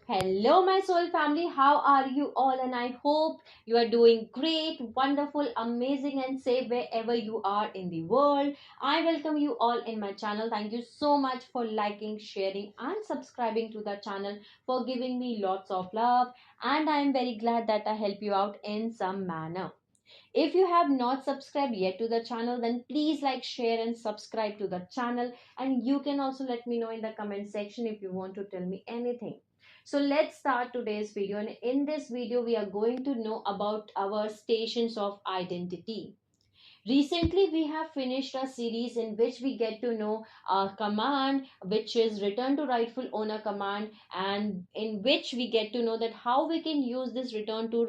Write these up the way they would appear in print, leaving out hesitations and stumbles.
Hello, my soul family. How are you all? And I hope you are doing great, wonderful, amazing, and safe wherever you are in the world. I welcome you all in my channel. Thank you so much for liking, sharing, and subscribing to the channel, for giving me lots of love. And I am very glad that I help you out in some manner. If you have not subscribed yet to the channel, then please like, share, and subscribe to the channel. And you can also let me know in the comment section if you want to tell me anything. So let's start today's video. And in this video, we are going to know about our stations of identity. Recently, we have finished a series in which we get to know a command which is return to rightful owner command, and in which we get to know that how we can use this return to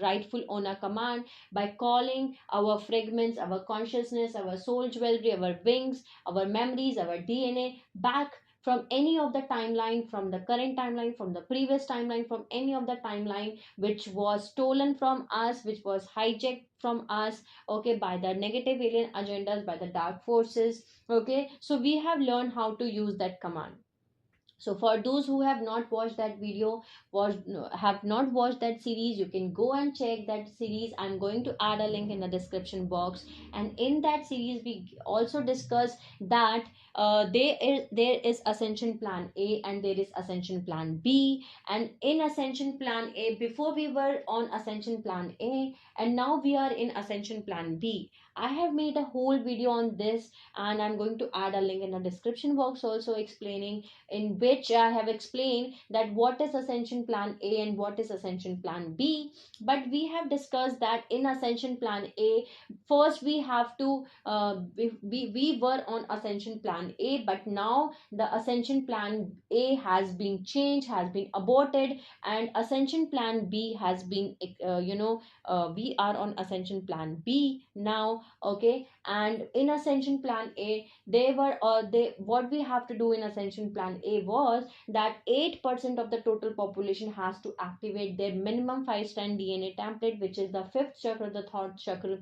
rightful owner command by calling our fragments, our consciousness, our soul jewelry, our wings, our memories, our DNA back from any of the timeline, from the current timeline, from the previous timeline, from any of the timeline which was stolen from us, which was hijacked from us, okay, by the negative alien agendas, by the dark forces. Okay, so we have learned how to use that command. So for those who have not watched that video, have not watched that series, you can go and check that series. I'm going to add a link in the description box. And in that series, we also discuss that there is Ascension Plan A and there is Ascension Plan B. And in Ascension Plan A, before we were on Ascension Plan A, and now we are in Ascension Plan B. I have made a whole video on this, and I'm going to add a link in the description box also, explaining, in which I have explained that what is Ascension Plan A and what is Ascension Plan B. But we have discussed that in Ascension Plan A, first we have to, we were on Ascension Plan A, but now the Ascension Plan A has been changed, has been aborted, and Ascension Plan B has been, we are on Ascension Plan B now, okay. And in Ascension Plan A, they were they what we have to do in Ascension Plan A was that 8% of the total population has to activate their minimum 5-strand DNA template, which is the fifth chakra, the third chakra.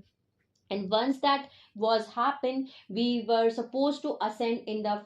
And once that was happened, we were supposed to ascend in the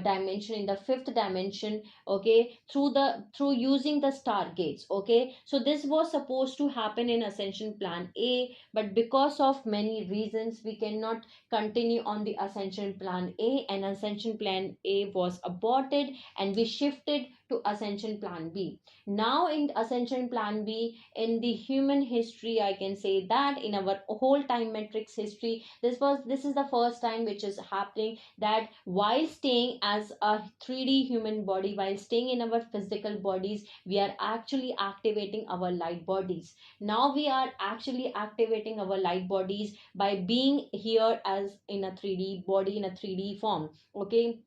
dimension, in the fifth dimension, okay, through using the stargates. Okay, so this was supposed to happen in Ascension Plan A, but because of many reasons we cannot continue on the Ascension Plan A, and Ascension Plan A was aborted, and we shifted to Ascension Plan B. Now in Ascension Plan B, in the human history, I can say that in our whole time matrix history, this is the first time which is happening, that while staying as a 3D human body, while staying in our physical bodies, we are actually activating our light bodies. Now we are actually activating our light bodies by being here as in a 3D body, in a 3D form. Okay,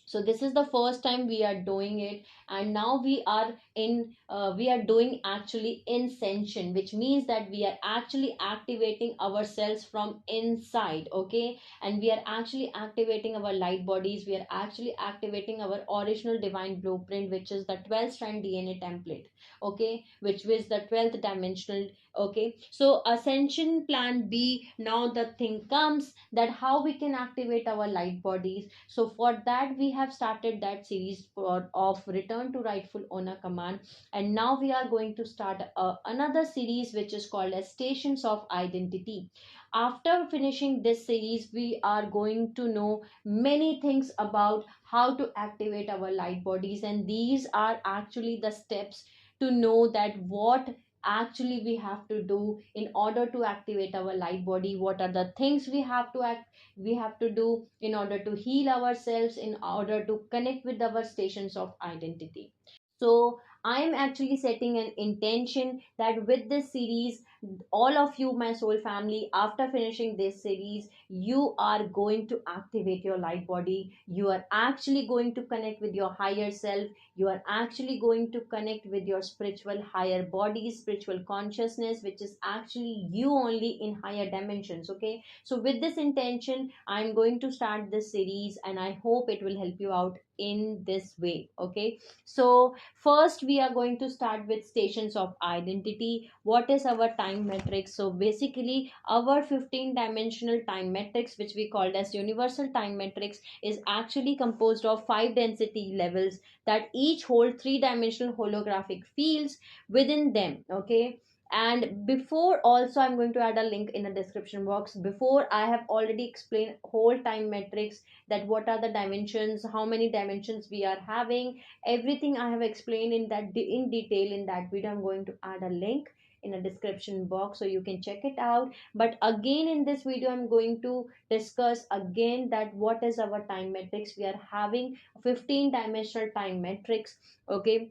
so this is the first time we are doing it, and now we are doing actually Ascension, which means that we are actually activating ourselves from inside. Okay, and we are actually activating our light bodies, we are actually activating our original divine blueprint, which is the 12 strand DNA template, okay, which was the 12th dimensional. Okay, so Ascension Plan B, now the thing comes that how we can activate our light bodies. So for that we have started that series of return to rightful owner command, and now we are going to start another series which is called as Stations of Identity. After finishing this series, we are going to know many things about how to activate our light bodies, and these are actually the steps to know that what actually we have to do in order to activate our light body, what are the things we have to do in order to heal ourselves, in order to connect with our stations of identity. So I am actually setting an intention that with this series, all of you, my soul family, after finishing this series, you are going to activate your light body. You are actually going to connect with your higher self. You are actually going to connect with your spiritual higher body, spiritual consciousness, which is actually you only in higher dimensions. Okay, so with this intention, I'm going to start this series, and I hope it will help you out in this way. Okay, so first we are going to start with stations of identity. What is our time matrix? So basically our 15 dimensional time matrix, which we called as universal time matrix, is actually composed of 5 density levels that each hold 3 dimensional holographic fields within them. Okay, and before, also I'm going to add a link in the description box. Before, I have already explained whole time matrix, that what are the dimensions, how many dimensions we are having, everything I have explained in that in detail in that video. I'm going to add a link in the description box so you can check it out. But again, in this video I'm going to discuss again that what is our time matrix. We are having 15 dimensional time matrix. Okay,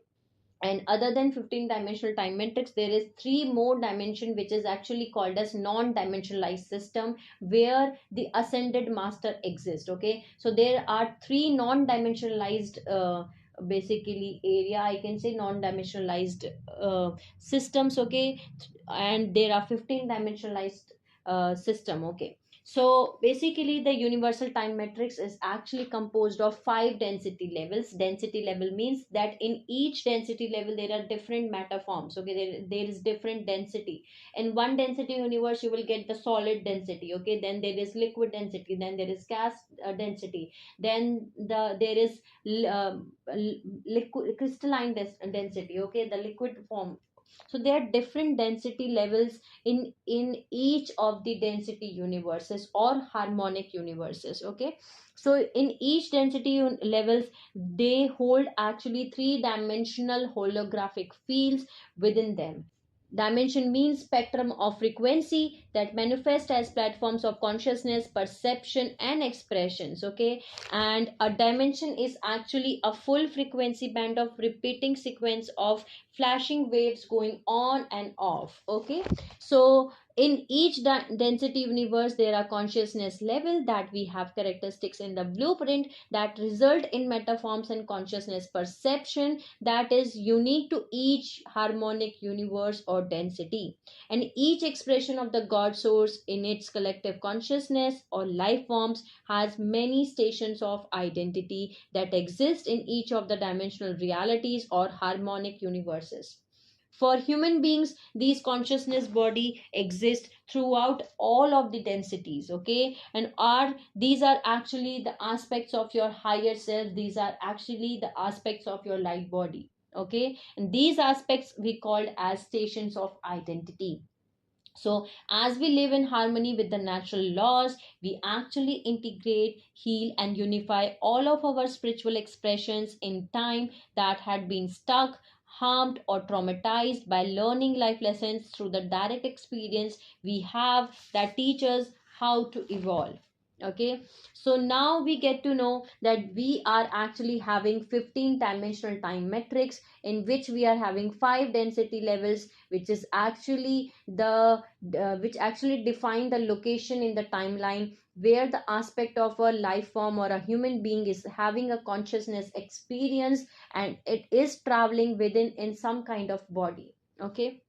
and other than 15 dimensional time matrix, there is three more dimension, which is actually called as non-dimensionalized system, where the ascended master exists. Okay, so there are three non-dimensionalized basically area, I can say, non-dimensionalized systems. Okay, and there are 15 dimensionalized system. Okay, so basically the universal time matrix is actually composed of 5 density levels. Density level means that in each density level there are different matter forms. Okay, there is different density. In one density universe you will get the solid density. Okay, then there is liquid density, then there is gas density, then there is liquid crystalline density. Okay, the liquid form. So there are different density levels in each of the density universes or harmonic universes. Okay, so in each density levels, they hold actually three dimensional holographic fields within them. Dimension means spectrum of frequency that manifest as platforms of consciousness, perception, and expressions. Okay, and a dimension is actually a full frequency band of repeating sequence of flashing waves going on and off. Okay, so in each density universe there are consciousness level that we have characteristics in the blueprint that result in metaforms and consciousness perception that is unique to each harmonic universe or density, and each expression of the god source in its collective consciousness or life forms has many stations of identity that exist in each of the dimensional realities or harmonic universes. For human beings, these consciousness body exist throughout all of the densities. Okay, and are these are actually the aspects of your higher self. These are actually the aspects of your light body. Okay, and these aspects we called as stations of identity. So, as we live in harmony with the natural laws, we actually integrate, heal, and unify all of our spiritual expressions in time that had been stuck, harmed, or traumatized by learning life lessons through the direct experience we have that teach us how to evolve. Okay, so now we get to know that we are actually having 15 dimensional time metrics in which we are having 5 density levels, which is actually the which actually define the location in the timeline where the aspect of a life form or a human being is having a consciousness experience, and it is traveling within in some kind of body. Okay,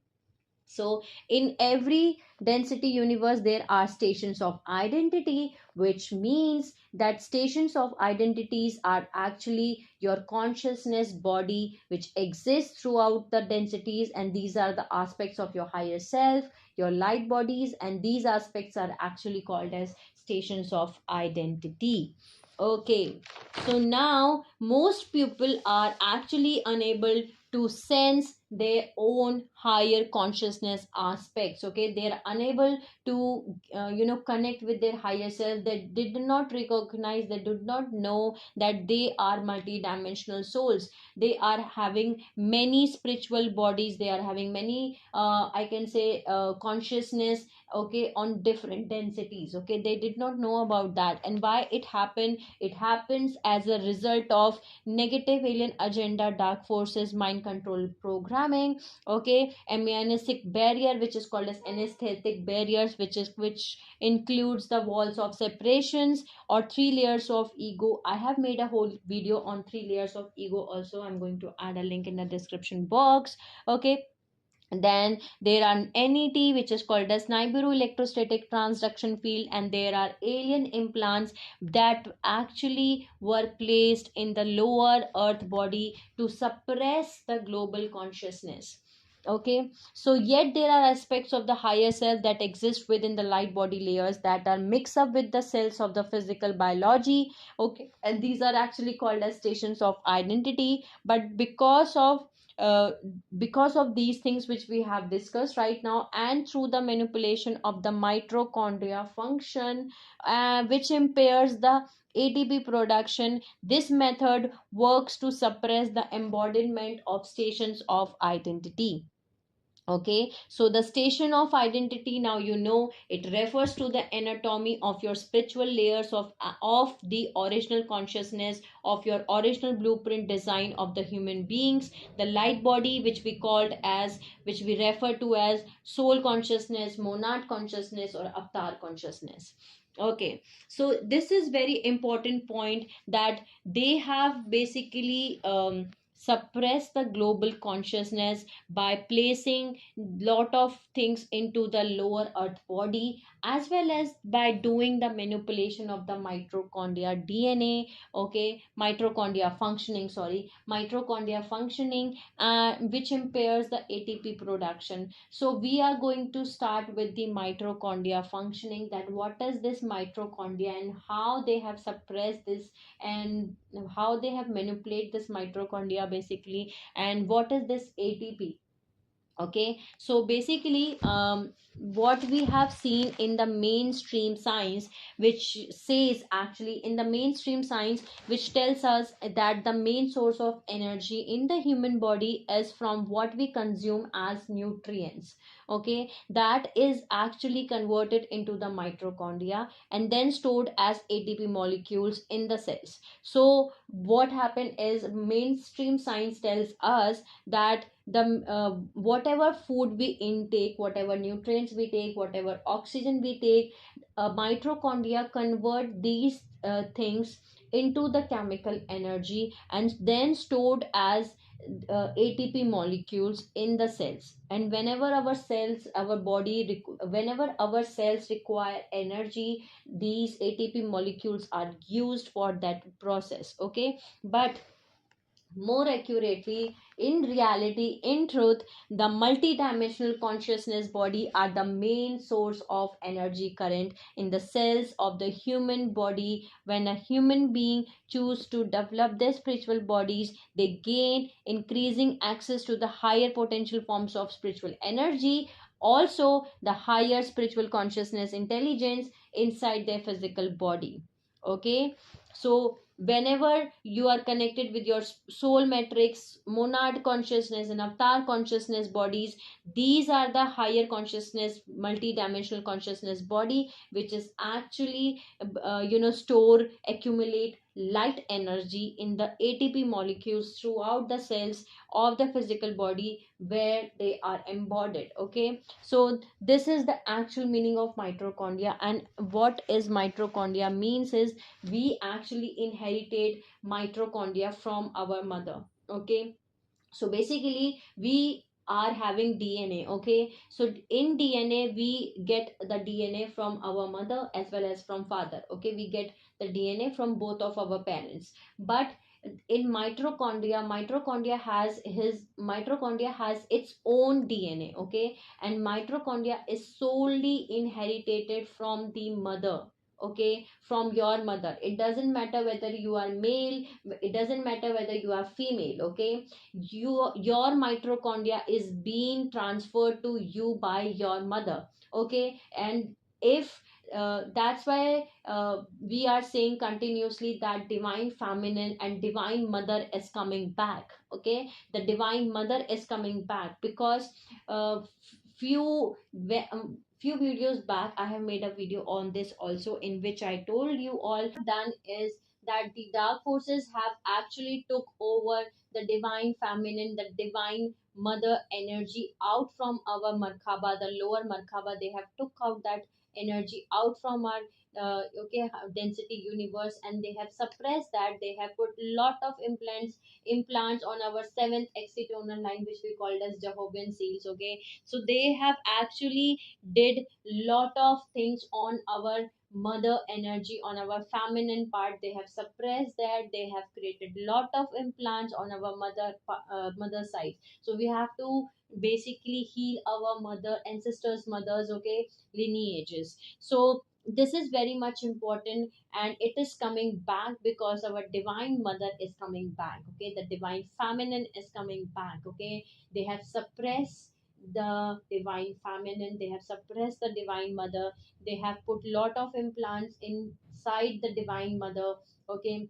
so in every density universe there are stations of identity, which means that stations of identities are actually your consciousness body which exists throughout the densities, and these are the aspects of your higher self, your light bodies, and these aspects are actually called as stations of identity. Okay, so now most people are actually unable to sense their own higher consciousness aspects. Okay, they are unable to connect with their higher self. They did not recognize, they did not know that they are multidimensional souls. They are having many spiritual bodies, they are having many I can say consciousness. Okay, on different densities. Okay, they did not know about that. And why it happened? It happens as a result of negative alien agenda, dark forces, mind control programming. Okay, amnesic barrier, which is called as anesthetic barriers, which includes the walls of separations or 3 layers of ego. I have made a whole video on 3 layers of ego also. I'm going to add a link in the description box. Okay, Then there are NET, which is called as Nibiru electrostatic transduction field, and there are alien implants that actually were placed in the lower earth body to suppress the global consciousness. Okay, so yet there are aspects of the higher self that exist within the light body layers that are mixed up with the cells of the physical biology. Okay, and these are actually called as stations of identity. But uh, because of these things which we have discussed right now, and through the manipulation of the mitochondria function, which impairs the ATP production, this method works to suppress the embodiment of stations of identity. Okay, so the station of identity, now you know, it refers to the anatomy of your spiritual layers of the original consciousness, of your original blueprint design of the human beings, the light body, which we called as, which we refer to as soul consciousness, monad consciousness, or avatar consciousness. Okay, so this is very important point, that they have basically suppressed the global consciousness by placing lot of things into the lower earth body, as well as by doing the manipulation of the mitochondria DNA. Okay, mitochondria functioning, sorry, mitochondria functioning, which impairs the ATP production. So we are going to start with the mitochondria functioning, that what is this mitochondria and how they have suppressed this, and how they have manipulated this mitochondria basically, and what is this ATP. Okay, so basically, what we have seen in the mainstream science, which says, actually in the mainstream science, which tells us that the main source of energy in the human body is from what we consume as nutrients. Okay, that is actually converted into the mitochondria and then stored as ATP molecules in the cells. So what happened is, mainstream science tells us that the whatever food we intake, whatever nutrients we take, whatever oxygen we take, mitochondria convert these things into the chemical energy and then stored as ATP molecules in the cells. And whenever our cells, our body, whenever our cells require energy, these ATP molecules are used for that process. Okay, but more accurately, in reality, in truth, the multidimensional consciousness body are the main source of energy current in the cells of the human body. When a human being choose to develop their spiritual bodies, they gain increasing access to the higher potential forms of spiritual energy, also the higher spiritual consciousness intelligence inside their physical body. Okay, so whenever you are connected with your soul matrix, monad consciousness, and avatar consciousness bodies, these are the higher consciousness, multi-dimensional consciousness body, which is actually store, accumulate light energy in the ATP molecules throughout the cells of the physical body where they are embodied. Okay, so this is the actual meaning of mitochondria. And what is mitochondria means is, we actually inherited mitochondria from our mother. Okay, so basically we are having DNA. Okay, so in DNA we get the DNA from our mother as well as from father. Okay, we get the DNA from both of our parents. But in mitochondria has its own DNA. Okay, and mitochondria is solely inherited from the mother. Okay, from your mother. It doesn't matter whether you are male, it doesn't matter whether you are female. Okay, your mitochondria is being transferred to you by your mother. Okay, and if that's why we are saying continuously that divine feminine and divine mother is coming back. Okay, the divine mother is coming back because few few videos back I have made a video on this also, in which I told you all done is that the dark forces have actually took over the divine feminine, the divine mother energy out from our Markaba, the lower Markaba. They have took out that energy out from our okay, density universe, and they have suppressed that. They have put lot of implants on our seventh excitonal line, which we called as Jehovah's seals. Okay, so they have actually did lot of things on our mother energy, on our feminine part. They have suppressed that. They have created lot of implants on our mother side. So we have to basically heal our mother ancestors mothers, okay, lineages. So this is very much important, and it is coming back because our divine mother is coming back. Okay, the divine feminine is coming back. Okay, they have suppressed the divine feminine, they have suppressed the divine mother, they have put lot of implants inside the divine mother. Okay,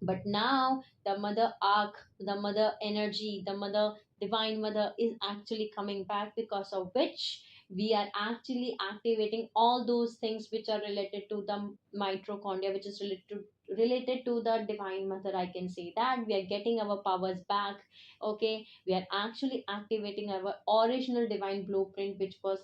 but now the mother arc, the mother energy, the mother divine mother is actually coming back, because of which we are actually activating all those things which are related to the mitochondria, which is related to the divine mother. I can say that we are getting our powers back. Okay, we are actually activating our original divine blueprint, which was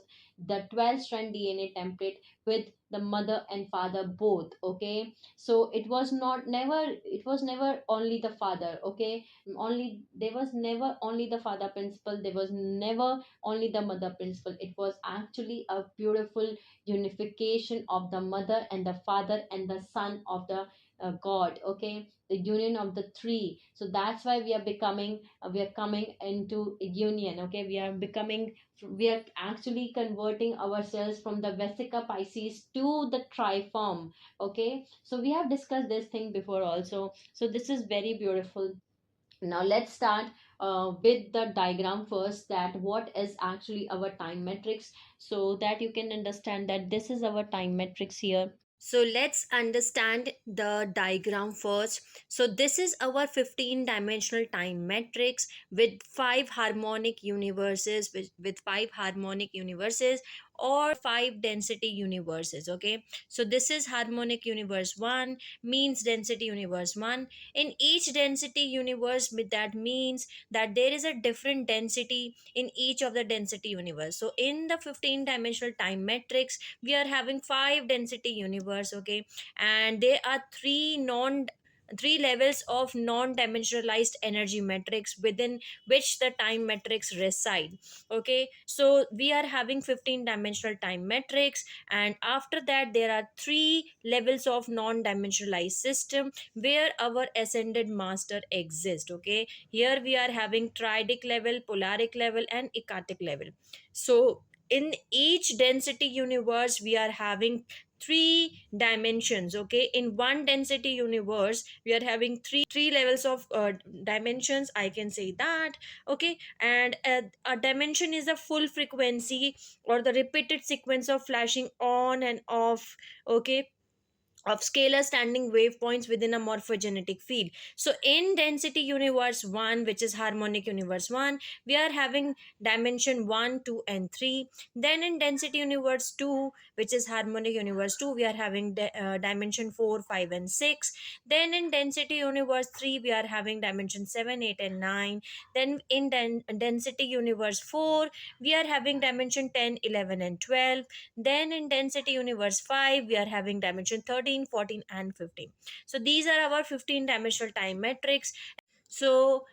the 12 strand DNA template with the mother and father both. Okay, so it was never only the father. Okay, only there was never only the father principle, there was never only the mother principle. It was actually a beautiful unification of the mother and the father and the son of the god. Okay, the union of the three. So that's why we are coming into a union. Okay, we are actually converting ourselves from the vesica pisces to the triform. Okay, so we have discussed this thing before also, so this is very beautiful. Now let's start with the diagram first, that what is actually our time matrix, so that you can understand that this is our time matrix here. So let's understand the diagram first. So this is our 15 dimensional time matrix with five harmonic universes, with five harmonic universes or five density universes. Okay, so this is harmonic universe 1, means density universe 1. In each density universe, that means that there is a different density in each of the density universe. So in the 15 dimensional time matrix, we are having five density universe. Okay, and there are three levels of non-dimensionalized energy matrix within which the time matrix reside. Okay, so we are having 15 dimensional time matrix, and after that there are three levels of non-dimensionalized system where our ascended master exists. Okay, here we are having triadic level, polaric level, and ecartic level. So in each density universe we are having three dimensions. Okay, in one density universe we are having three levels of dimensions, I can say that. Okay, and a dimension is a full frequency or the repeated sequence of flashing on and off, okay, of scalar standing wave points within a morphogenetic field. So in density universe 1, which is harmonic universe 1, we are having dimension 1, 2, and 3. Then in density universe 2, which is harmonic universe 2, we are having dimension 4, 5, and 6. Then in density universe 3, we are having dimension 7, 8, and 9. Then in density universe 4, we are having dimension 10, 11, and 12. Then in density universe 5, we are having dimension 13, 14, and 15. So these are our 15 dimensional time metrics. So,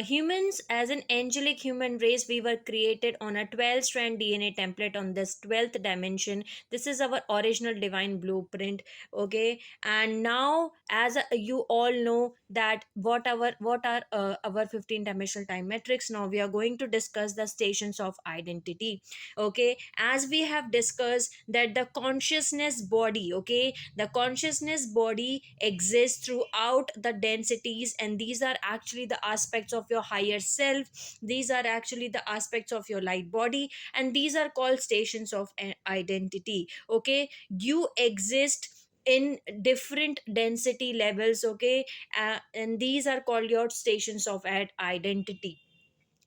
humans, as an angelic human race, we were created on a 12 strand DNA template on this 12th dimension. This is our original divine blueprint. Okay, and now, as you all know, that what are our 15 dimensional time metrics. Now, we are going to discuss the stations of identity. Okay, as we have discussed that the consciousness body, okay, the consciousness body exists throughout the densities, and these are actually the aspects of your higher self. These are actually the aspects of your light body, and these are called stations of identity. Okay, you exist in different density levels. Okay, and these are called your stations of identity.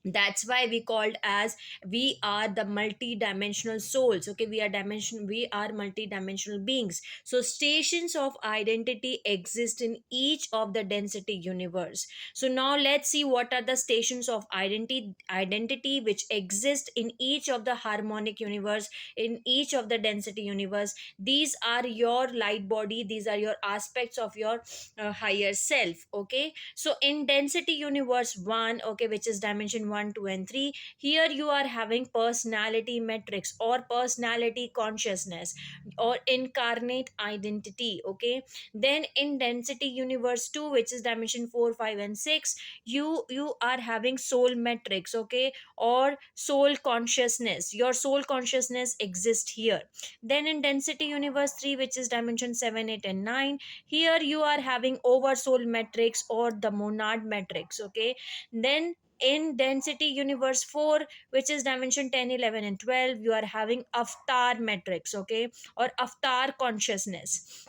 That's why we called as we are the multi-dimensional souls. Okay, we are multi-dimensional beings. So stations of identity exist in each of the density universe. So now let's see what are the stations of identity which exist in each of the harmonic universe, in each of the density universe. These are your light body, these are your aspects of your higher self. Okay, so in density universe 1, okay, which is dimension 1, 2 and 3, here you are having personality metrics or personality consciousness or incarnate identity. Okay, then in density universe 2, which is dimension 4, 5 and 6, you are having soul metrics. Okay, or soul consciousness, your soul consciousness exists here. Then in density universe 3, which is dimension 7, 8 and 9, here you are having oversoul matrix or the monad matrix. Okay, then in density universe 4, which is dimension 10, 11 and 12, you are having avatar matrix. Okay, or avatar consciousness.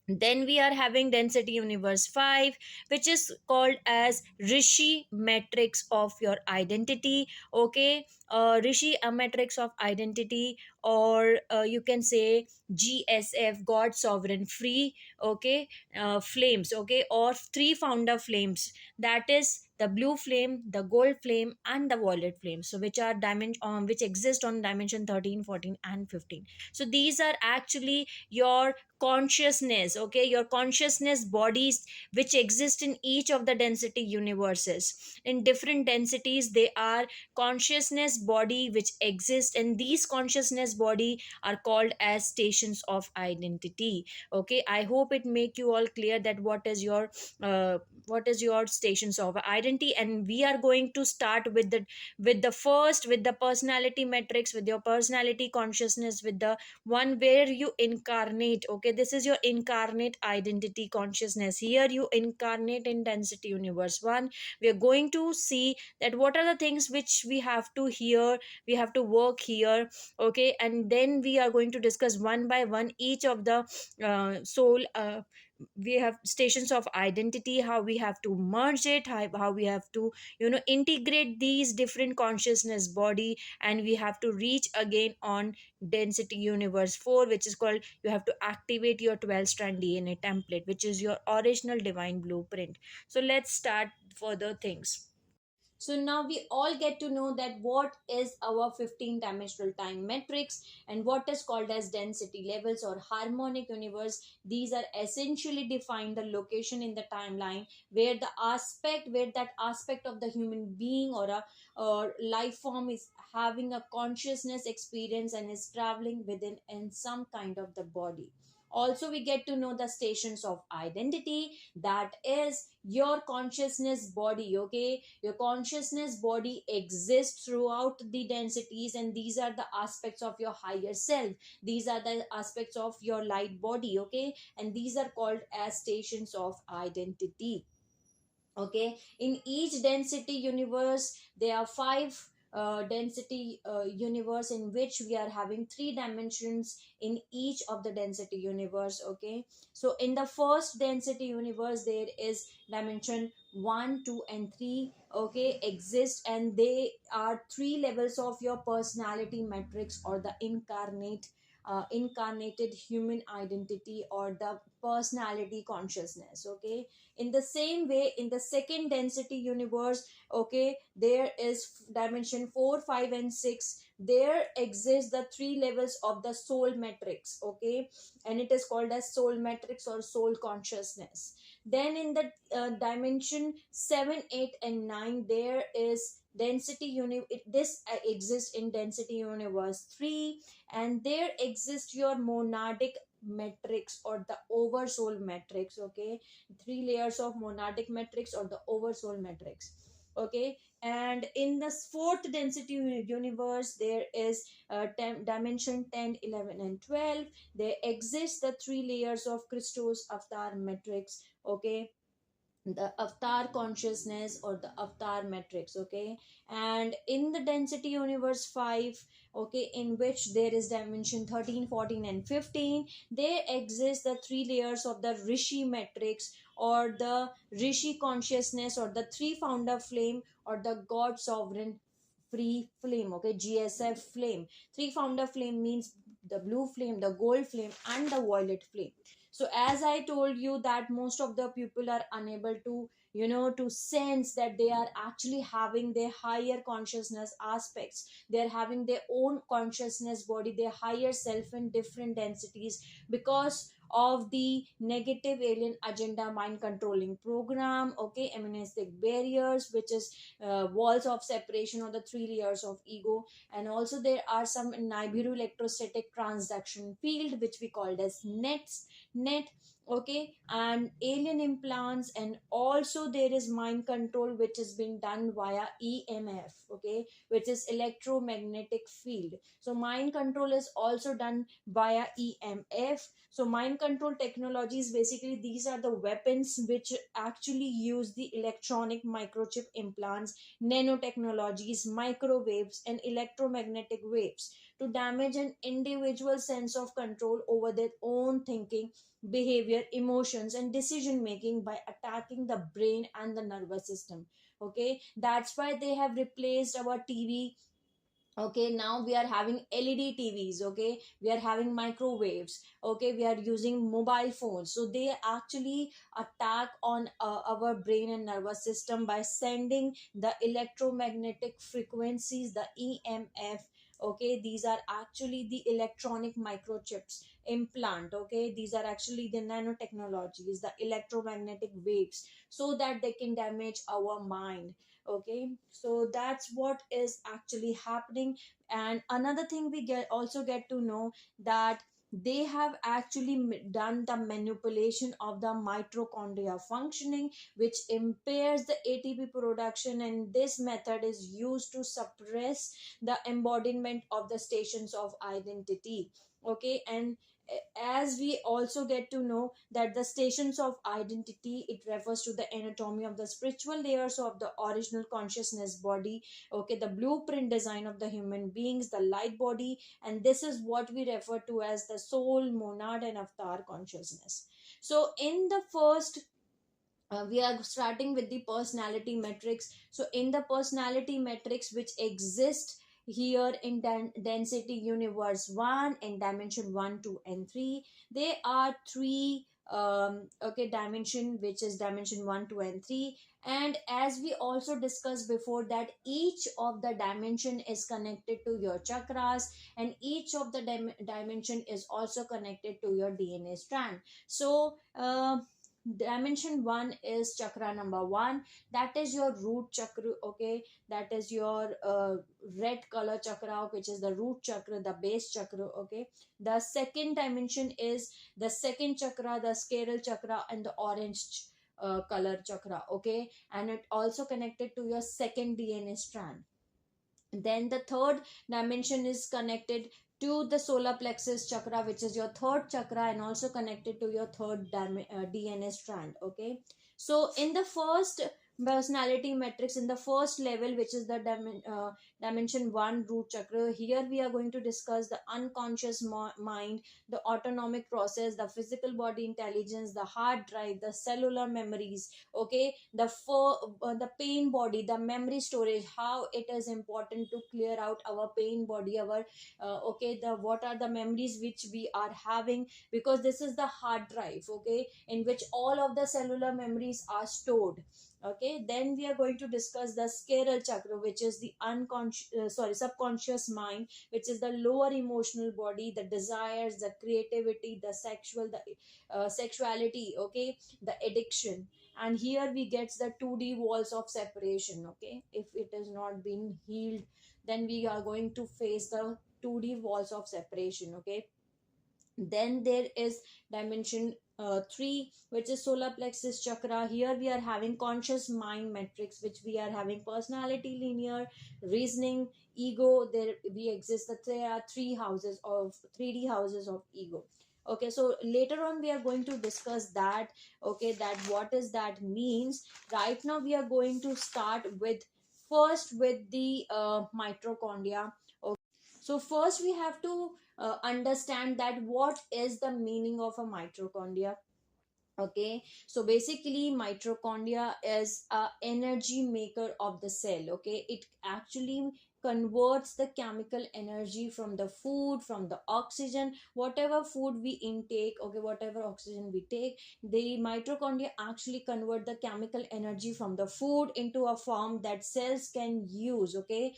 Then we are having density universe 5, which is called as rishi matrix of your identity. Okay, rishi a matrix of identity, or you can say gsf, god sovereign free. Okay, flames. Okay, or three founder flames, that is the blue flame, the gold flame and the violet flame, so which are which exist on dimension 13, 14 and 15. So these are actually your consciousness. Okay, your consciousness bodies which exist in each of the density universes. In different densities they are consciousness body which exist, and these consciousness body are called as stations of identity. Okay, I hope it make you all clear that uh, what is your stations of identity. And we are going to start with the first, with the personality metrics, with your personality consciousness, with the one where you incarnate. Okay, this is your incarnate identity consciousness. Here you incarnate in density universe 1. We are going to see that what are the things which we have to hear, we have to work here. Okay, and then we are going to discuss one by one each of the soul we have stations of identity, how we have to merge it, how we have to integrate these different consciousness body, and we have to reach again on density universe 4, which is called you have to activate your 12 strand DNA template, which is your original divine blueprint. So let's start further things. So now we all get to know that what is our 15 dimensional time matrix and what is called as density levels or harmonic universe. These are essentially defined the location in the timeline where that aspect of the human being or a or life form is having a consciousness experience and is traveling within in some kind of the body. Also we get to know the stations of identity, that is your consciousness body. Okay, your consciousness body exists throughout the densities, and these are the aspects of your higher self, these are the aspects of your light body. Okay, and these are called as stations of identity. Okay, in each density universe there are five density universe in which we are having three dimensions in each of the density universe. Okay, so in the first density universe there is dimension 1, 2 and 3. Okay, exist, and they are three levels of your personality matrix or the incarnated human identity or the personality consciousness. Okay, in the same way in the second density universe, okay, there is dimension 4, 5 and 6. There exists the three levels of the soul matrix. Okay, and it is called as soul matrix or soul consciousness. Then in the dimension 7, 8 and 9 there is this exists in density universe 3, and there exists your monadic matrix or the oversoul matrix. Okay, three layers of monadic matrix or the oversoul matrix. Okay, and in the fourth density universe there is dimension 10, 11 and 12. There exist the three layers of Christos avatar matrix. Okay, the avatar consciousness or the avatar matrix. Okay, and in the density universe 5, okay, in which there is dimension 13, 14 and 15, there exist the three layers of the rishi matrix or the rishi consciousness, or the three founder flame, or the god sovereign free flame, okay, GSF flame. Three founder flame means the blue flame, the gold flame, and the violet flame. So as I told you that most of the people are unable to, to sense that they are actually having their higher consciousness aspects, they're having their own consciousness body, their higher self in different densities, because of the negative alien agenda mind controlling program, okay, amnestic barriers, which is walls of separation, or the three layers of ego. And also there are some Nibiru electrostatic transduction field, which we called as net, okay, and alien implants. And also there is mind control, which is being done via EMF, okay, which is electromagnetic field. So mind control is also done via EMF. So mind control technologies, basically these are the weapons which actually use the electronic microchip implants, nanotechnologies, microwaves, and electromagnetic waves to damage an individual's sense of control over their own thinking, behavior, emotions, and decision making by attacking the brain and the nervous system. Okay, that's why they have replaced our TV. Okay, now we are having LED TVs, okay, we are having microwaves, okay, we are using mobile phones. So they actually attack on our brain and nervous system by sending the electromagnetic frequencies, the EMF. Okay, these are actually the electronic microchips implant, okay, these are actually the nanotechnologies, the electromagnetic waves, so that they can damage our mind. Okay, so that's what is actually happening. And another thing we get to know that they have actually done the manipulation of the mitochondria functioning, which impairs the ATP production, and this method is used to suppress the embodiment of the stations of identity. Okay, and as we also get to know that the stations of identity, it refers to the anatomy of the spiritual layers of the original consciousness body, okay, the blueprint design of the human beings, the light body. And this is what we refer to as the soul, monad, and avatar consciousness. So in the first, we are starting with the personality metrics. So in the personality metrics which exist here in density universe 1, in dimension 1, 2, and 3, there are three okay, dimension, which is dimension 1, 2, and 3. And as we also discussed before, that each of the dimension is connected to your chakras, and each of the dimension is also connected to your DNA strand. So dimension 1 is chakra number 1, that is your root chakra, okay, that is your red color chakra, which is the root chakra, the base chakra, okay. The second dimension is the second chakra, the scale chakra, and the orange color chakra, okay, and it also connected to your second DNA strand. Then the third dimension is connected to the solar plexus chakra, which is your third chakra, and also connected to your third DNA strand, okay. So in the first personality matrix, in the first level, which is the dimension 1 root chakra, here we are going to discuss the unconscious mind, the autonomic process, the physical body intelligence, the hard drive, the cellular memories, okay, the pain body, the memory storage, how it is important to clear out our pain body, our okay, the what are the memories which we are having, because this is the hard drive, okay, in which all of the cellular memories are stored. Okay, then we are going to discuss the scale chakra, which is the subconscious mind, which is the lower emotional body, the desires, the creativity, the sexuality, okay, the addiction. And here we get the 2D walls of separation, okay, if it is not being healed, then we are going to face the 2D walls of separation, okay. Then there is dimension 3, which is solar plexus chakra. Here we are having conscious mind matrix, which we are having personality, linear, reasoning, ego. There we exist that there are three houses of 3D houses of ego. Okay, so later on we are going to discuss that, okay, that what is that means. Right now we are going to start with first with the mitochondria. So first we have to understand that what is the meaning of a mitochondria. Okay, so basically mitochondria is a energy maker of the cell. Okay, it actually converts the chemical energy from the food, from the oxygen, whatever food we intake, okay, whatever oxygen we take, the mitochondria actually convert the chemical energy from the food into a form that cells can use. Okay,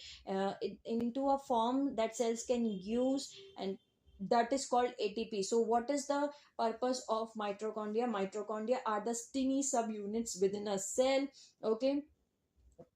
into a form that cells can use, and that is called ATP. So what is the purpose of mitochondria? Mitochondria are the tiny subunits within a cell. Okay,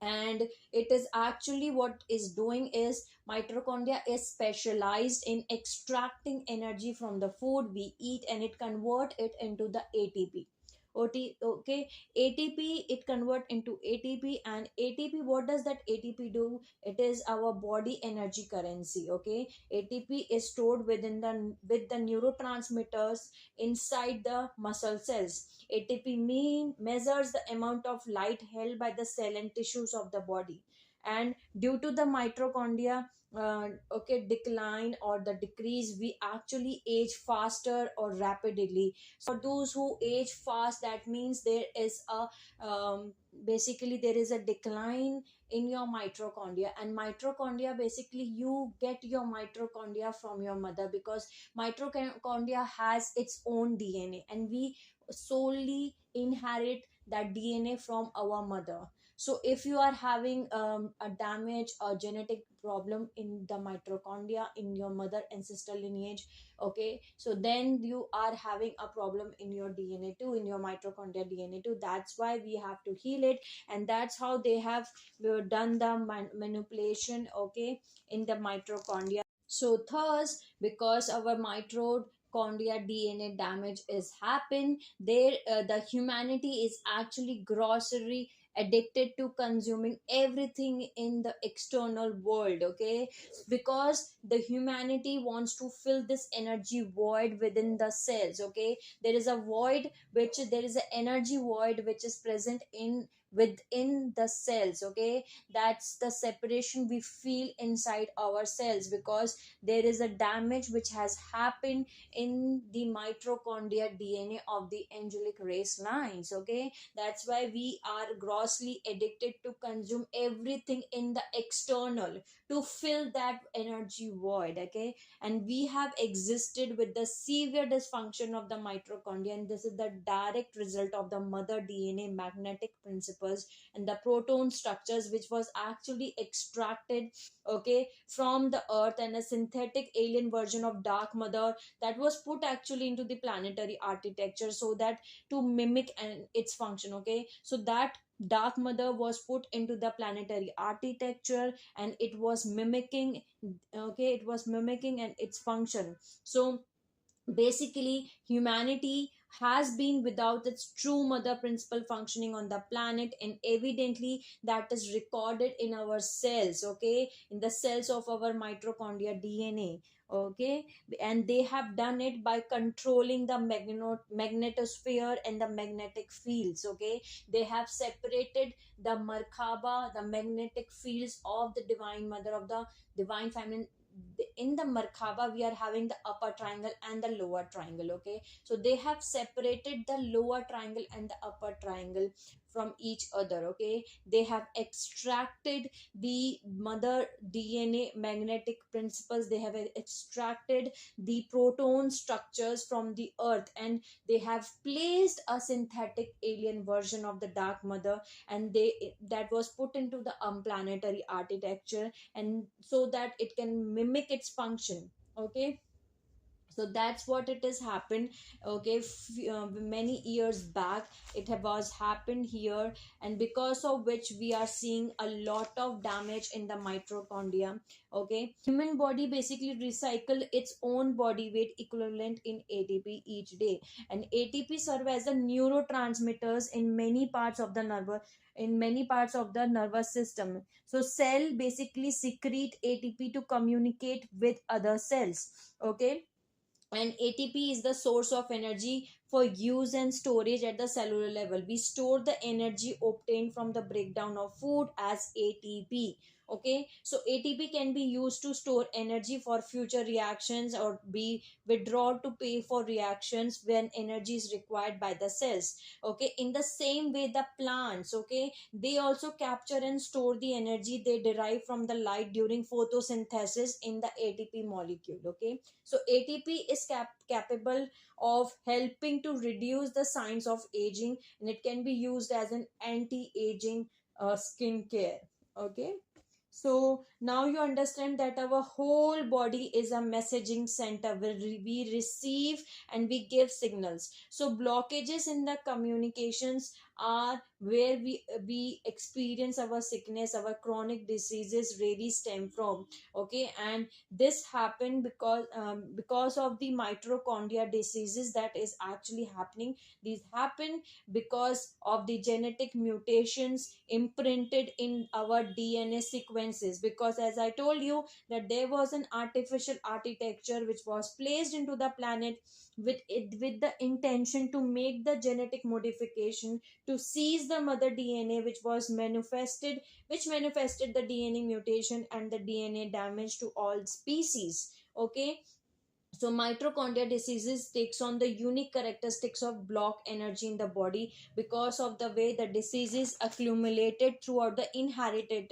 and it is actually, what is doing is, mitochondria is specialized in extracting energy from the food we eat, and it convert it into the ATP. Okay, ATP, it convert into ATP. And ATP, what does that ATP do? It is our body energy currency. Okay, ATP is stored with the neurotransmitters inside the muscle cells. ATP measures the amount of light held by the cell and tissues of the body. And due to the mitochondria okay, decline or the decrease, we actually age faster or rapidly. So for those who age fast, that means there is a basically there is a decline in your mitochondria. And mitochondria, basically you get your mitochondria from your mother, because mitochondria has its own DNA, and we solely inherit that DNA from our mother. So if you are having a damage or genetic problem in the mitochondria in your mother ancestral lineage, okay, so then you are having a problem in your DNA too, in your mitochondria DNA too. That's why we have to heal it. And that's how they have done the manipulation, okay, in the mitochondria. So thus, because our mitochondria DNA damage is happen, there the humanity is actually grocery addicted to consuming everything in the external world. Okay, because the humanity wants to fill this energy void within the cells. Okay, there is a void, which there is an energy void which is present in within the cells. Okay, that's the separation we feel inside our cells, because there is a damage which has happened in the mitochondria DNA of the angelic race lines. Okay, that's why we are grossly addicted to consume everything in the external to fill that energy void. Okay, and we have existed with the severe dysfunction of the mitochondria, and this is the direct result of the mother DNA magnetic principles and the proton structures which was actually extracted, okay, from the earth, and a synthetic alien version of dark mother that was put actually into the planetary architecture, so that to mimic its function. Okay, so that dark mother was put into the planetary architecture, and it was mimicking, okay, it was mimicking and its function. So basically humanity has been without its true mother principle functioning on the planet, and evidently that is recorded in our cells. Okay, in the cells of our mitochondria DNA. Okay, and they have done it by controlling the magnetosphere and the magnetic fields. Okay, they have separated the markaba, the magnetic fields of the divine mother, of the divine feminine. In the Markaba, we are having the upper triangle and the lower triangle. Okay, so they have separated the lower triangle and the upper triangle from each other. Okay, they have extracted the mother DNA magnetic principles, they have extracted the proton structures from the earth, and they have placed a synthetic alien version of the dark mother, and they that was put into the planetary architecture, and so that it can mimic its function. Okay, so that's what it has happened. Okay, many years back was happened here, and because of which we are seeing a lot of damage in the mitochondria. Okay, human body basically recycle its own body weight equivalent in ATP each day, and ATP serve as the neurotransmitters in many parts of the nervous system. So cell basically secrete ATP to communicate with other cells. Okay, and ATP is the source of energy for use and storage at the cellular level. We store the energy obtained from the breakdown of food as ATP. Okay, so ATP can be used to store energy for future reactions or be withdrawn to pay for reactions when energy is required by the cells. Okay, in the same way the plants, okay, they also capture and store the energy they derive from the light during photosynthesis in the ATP molecule. Okay, so ATP is capable of helping to reduce the signs of aging, and it can be used as an anti-aging skincare. Okay, so now you understand that our whole body is a messaging center where we receive and we give signals. So blockages in the communications are where we experience our sickness, our chronic diseases really stem from. Okay, and this happened because of the mitochondria diseases that is actually happening. These happen because of the genetic mutations imprinted in our DNA sequences, because as I told you that there was an artificial architecture which was placed into the planet with the intention to make the genetic modification to seize the mother DNA, which manifested the DNA mutation and the DNA damage to all species. Okay, so mitochondria diseases takes on the unique characteristics of block energy in the body because of the way the diseases accumulated throughout the inherited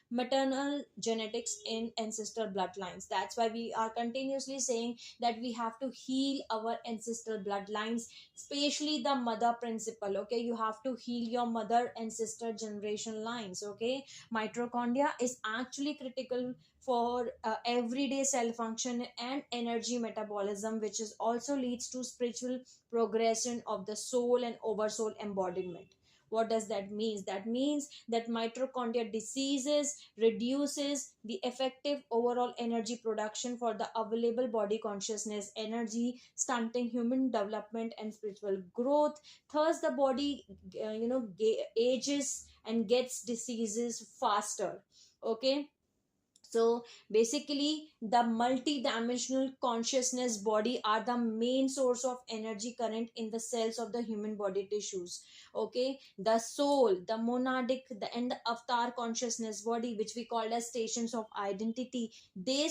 maternal genetics in ancestral bloodlines. That's why we are continuously saying that we have to heal our ancestral bloodlines, especially the mother principle. Okay, you have to heal your mother and sister generation lines. Okay, mitochondria is actually critical for everyday cell function and energy metabolism, which is also leads to spiritual progression of the soul and oversoul embodiment. What does that mean? That means that mitochondria diseases reduces the effective overall energy production for the available body consciousness energy, stunting human development and spiritual growth. Thus the body ages and gets diseases faster. Okay, so basically the multi-dimensional consciousness body are the main source of energy current in the cells of the human body tissues. Okay, the soul, the monadic, and the avatar consciousness body, which we call as stations of identity, they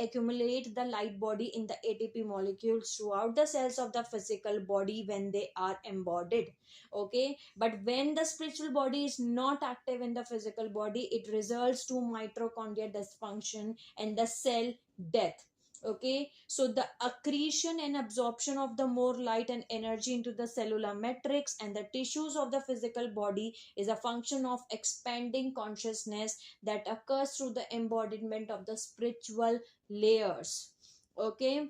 accumulate the light body in the ATP molecules throughout the cells of the physical body when they are embodied. Okay, but when the spiritual body is not active in the physical body, it results to mitochondria dysfunction and the cell death. Okay, so the accretion and absorption of the more light and energy into the cellular matrix and the tissues of the physical body is a function of expanding consciousness that occurs through the embodiment of the spiritual layers. Okay,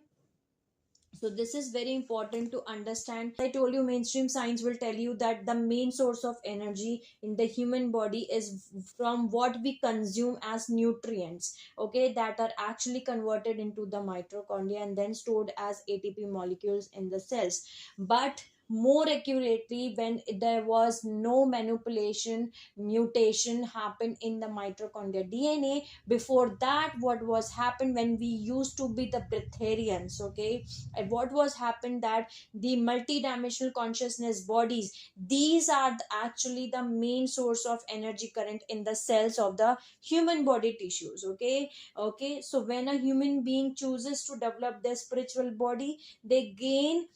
so this is very important to understand. I told you mainstream science will tell you that the main source of energy in the human body is from what we consume as nutrients, okay, that are actually converted into the mitochondria and then stored as ATP molecules in the cells. But more accurately, when there was no manipulation mutation happened in the mitochondria DNA. Before that, what was happened when we used to be the breatharians, okay, and what was happened that the multidimensional consciousness bodies, these are actually the main source of energy current in the cells of the human body tissues. Okay, okay, so when a human being chooses to develop their spiritual body, they gain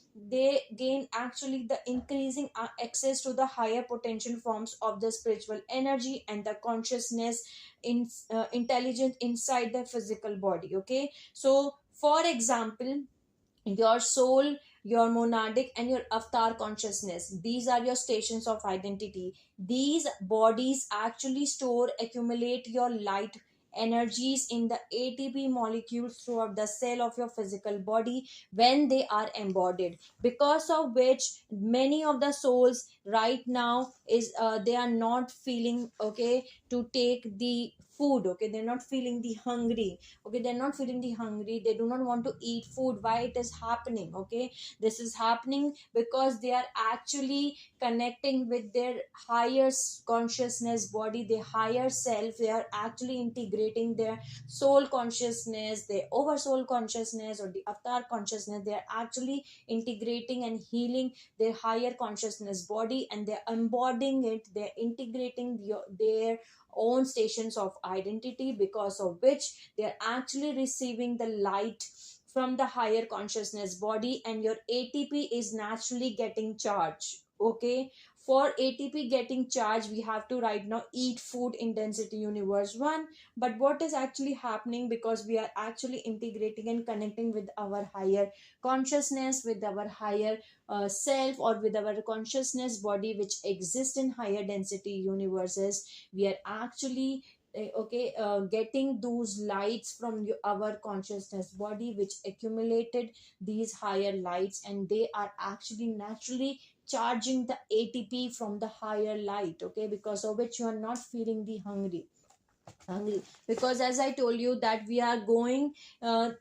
actually the increasing access to the higher potential forms of the spiritual energy and the consciousness in intelligence inside the physical body. Okay, so for example, your soul, your monadic, and your avatar consciousness, these are your stations of identity. These bodies actually store, accumulate your light energies in the ATP molecules throughout the cell of your physical body when they are embodied, because of which many of the souls right now is they are not feeling okay to take the food. Okay, they're not feeling the hungry. Okay, they're not feeling the hungry, they do not want to eat food. Why it is happening? Okay, this is happening because they are actually connecting with their higher consciousness body, their higher self. They are actually integrating their soul consciousness, their oversoul consciousness, or the avatar consciousness. They are actually integrating and healing their higher consciousness body body, and they're embodying it, they're integrating their own stations of identity, because of which they're actually receiving the light from the higher consciousness body, and your ATP is naturally getting charged. Okay, for ATP getting charged, we have to right now eat food in density universe 1. But what is actually happening, because we are actually integrating and connecting with our higher consciousness, with our higher self, or with our consciousness body which exists in higher density universes, we are actually getting those lights from our consciousness body, which accumulated these higher lights, and they are actually naturally charging the ATP from the higher light. Okay, because of which you are not feeling the hungry, because as I told you that we are going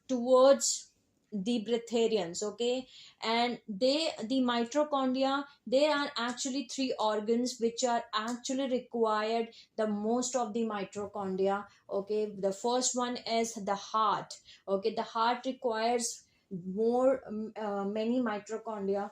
towards the breatharians. Okay, and the mitochondria, they are actually three organs which are actually required the most of the mitochondria. Okay, the first one is the heart. Okay, the heart requires more many mitochondria,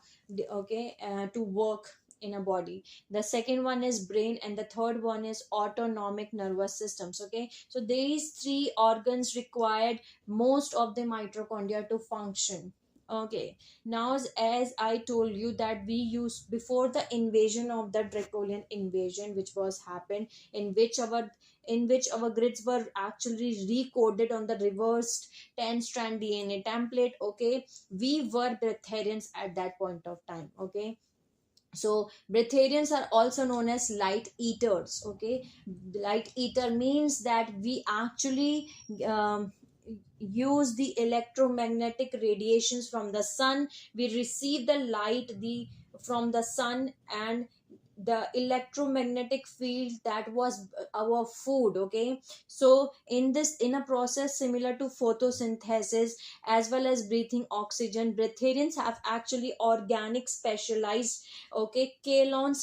to work in a body. The second one is brain, and the third one is autonomic nervous systems. Okay, so these three organs required most of the mitochondria to function. Okay, now as I told you that we used before the invasion of the Draconian invasion, which was happened, in which our grids were actually recoded on the reversed 10 strand DNA template. Okay, we were breatharians at that point of time. Okay, so breatharians are also known as light eaters. Okay, light eater means that we actually use the electromagnetic radiations from the sun. We receive the light from the sun, and the electromagnetic field that was our food. Okay, so in a process similar to photosynthesis as well as breathing oxygen, breatharians have actually organic specialized, okay, kaolin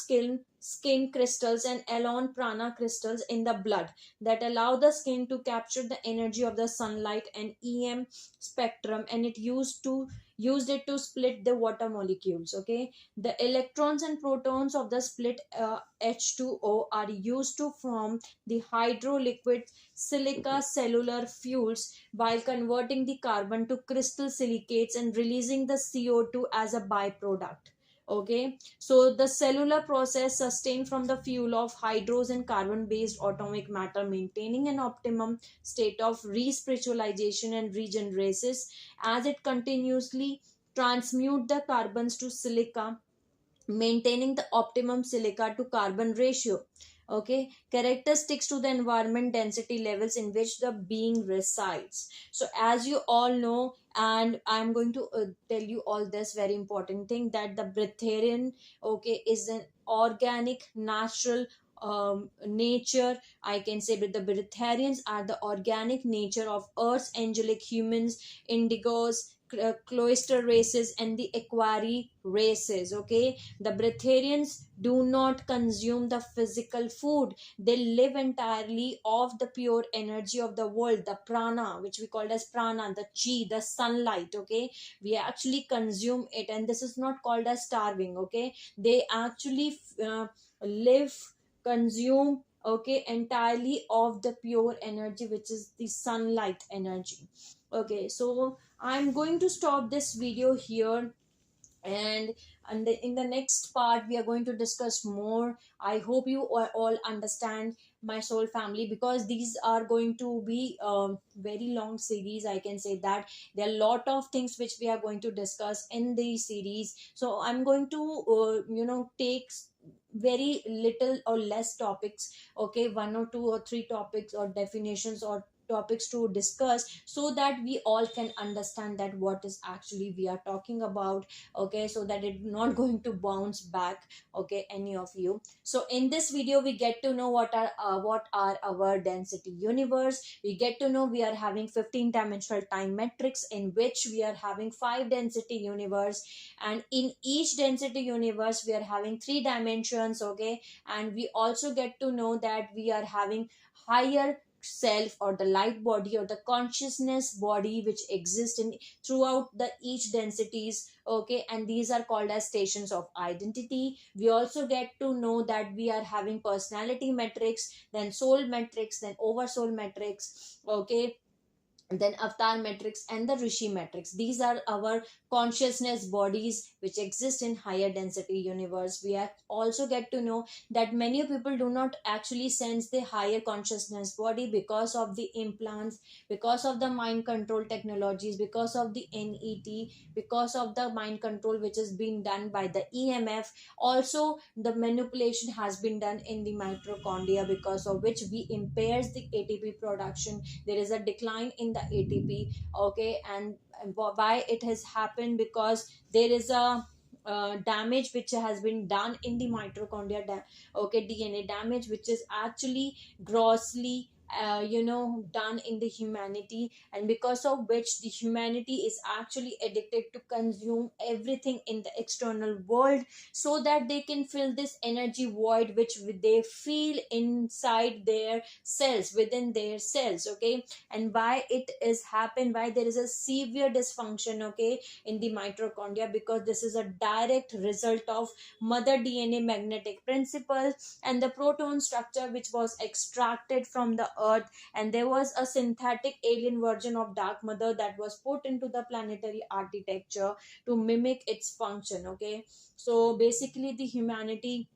skin crystals and alon prana crystals in the blood that allow the skin to capture the energy of the sunlight and EM spectrum, and it used it to split the water molecules. Okay, the electrons and protons of the split H2O are used to form the hydroliquid silica cellular fuels, while converting the carbon to crystal silicates and releasing the CO2 as a byproduct. Okay, so the cellular process sustained from the fuel of hydros and carbon based atomic matter, maintaining an optimum state of respiritualization and regeneresis as it continuously transmute the carbons to silica, maintaining the optimum silica to carbon ratio. Okay, characteristics to the environment density levels in which the being resides. So as you all know, and I'm going to tell you all this very important thing, that the breatharian, okay, is an organic natural nature, I can say. But the breatharians are the organic nature of earth's angelic humans, indigos, cloister races, and the equari races. Okay, the breatharians do not consume the physical food. They live entirely off the pure energy of the world, the prana, which we call as prana, the chi, the sunlight. Okay, we actually consume it, and this is not called as starving. Okay, they actually live, consume, okay, entirely of the pure energy, which is the sunlight energy. Okay, so I'm going to stop this video here, and in the next part we are going to discuss more. I hope you all understand my soul family, because these are going to be very long series, I can say that. There are a lot of things which we are going to discuss in the series, so I'm going to take very little or less topics. Okay, one or two or three topics or definitions or topics to discuss, so that we all can understand that what is actually we are talking about. Okay, so that it's not going to bounce back, okay, any of you. So in this video we get to know what are our density universe. We get to know we are having 15 dimensional time matrix, in which we are having 5 density universe, and in each density universe we are having 3 dimensions. Okay, and we also get to know that we are having higher self, or the light body, or the consciousness body which exists in throughout the each densities. Okay, and these are called as stations of identity. We also get to know that we are having personality metrics, then soul metrics, then oversoul metrics. Okay, then avatar matrix and the rishi matrix. These are our consciousness bodies which exist in higher density universe. We also get to know that many people do not actually sense the higher consciousness body because of the implants, because of the mind control technologies, because of the net, because of the mind control which is being done by the emf. Also the manipulation has been done in the mitochondria, because of which we impairs the atp production. There is a decline in the atp. Okay, and why it has happened? Because there is a damage which has been done in the mitochondria, okay, dna damage, which is actually grossly done in the humanity, and because of which the humanity is actually addicted to consume everything in the external world, so that they can fill this energy void which they feel inside their cells, within their cells. Okay, and why it is happened, why there is a severe dysfunction, okay, in the mitochondria? Because this is a direct result of mother dna magnetic principles and the proton structure which was extracted from the earth, and there was a synthetic alien version of dark mother that was put into the planetary architecture to mimic its function. Okay, so basically the humanity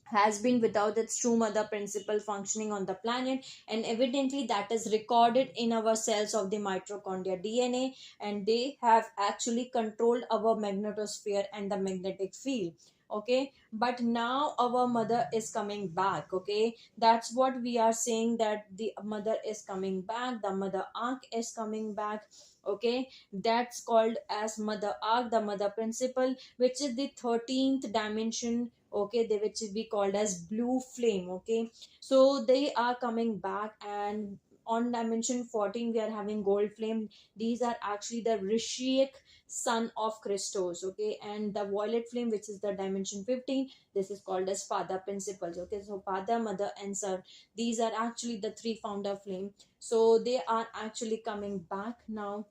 has been without its true mother principle functioning on the planet, and evidently that is recorded in our cells of the mitochondria dna, and they have actually controlled our magnetosphere and the magnetic field. Okay, but now our mother is coming back. Okay, that's what we are saying, that the mother is coming back, the mother arc is coming back. Okay, that's called as mother arc, the mother principle, which is the 13th dimension. Okay, they which we called as blue flame. Okay, so they are coming back, and on dimension 14 we are having gold flame. These are actually the rishic son of Christos. Okay, and the violet flame, which is the dimension 15, this is called as father principles. Okay, so father, mother and son, these are actually the three founder flame. So they are actually coming back now.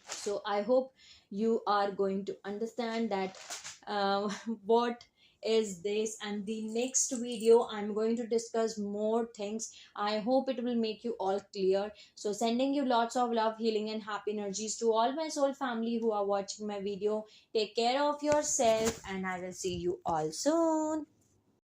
So I hope you are going to understand that what is this, and the next video I'm going to discuss more things. I hope it will make you all clear. So sending you lots of love, healing and happy energies to all my soul family who are watching my video. Take care of yourself, and I will see you all soon.